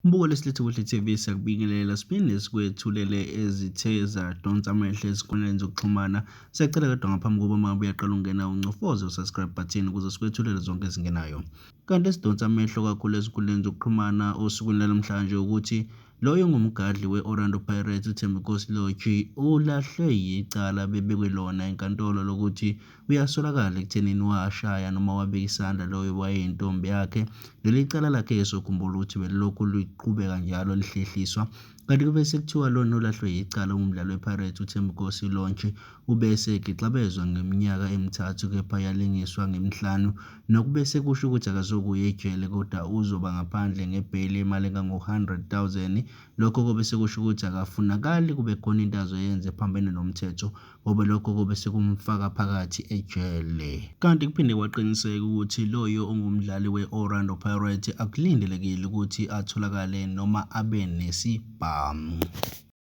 Umbuko lesilethu kuhle TV siyakubingelela siphinde sikwethulele ezithe zadonsa amehlo ezinkundleni zokuxhumana. Siyacela kodwa ngaphambi kokuba uma uyaqala ungena uncofoze u-subscribe button ukuze sikwethulele zonke ezingenayo. Kanti esidonsa amehlo kakhulu ezinkundleni zokuxhumana osukwini lanamhlanje ukuthi loyo ngumgadli we-Orlando Pirates uThembinkosi uLorch ulahlwe yicala bebekwe lona enkantolo lokuthi uyasolakala ekuthenini washaya noma wabeka isandla loyo wayeyintombi yakhe. Leli cala lakhe esokhumbula ukuthi belokhu liqhubeka njalo lihlehliswa, kanti kube sekuthiwa lona olahlwe yicala umdlali wePirates uThembinkosi uLorch ubese egixabezwa ngeminyaka emithathu kepha yalengiswa ngemihlanu, nokube sekusho ukuthi akazokuya ejele kodwa uzoba ngaphandle ngebheli imali engango-100,000. Lokho kube sekusho ukuthi akafunakali kube khona into azoyenza ephambene nomthetho, ngoba lokho kube sekumfaka phakathi ejele. Kanti kuphinde kwaqiniseka ukuthi loyo ongumdlali we-Orlando Pirates akulindelekile ukuthi atholakale noma abe nesibhamu.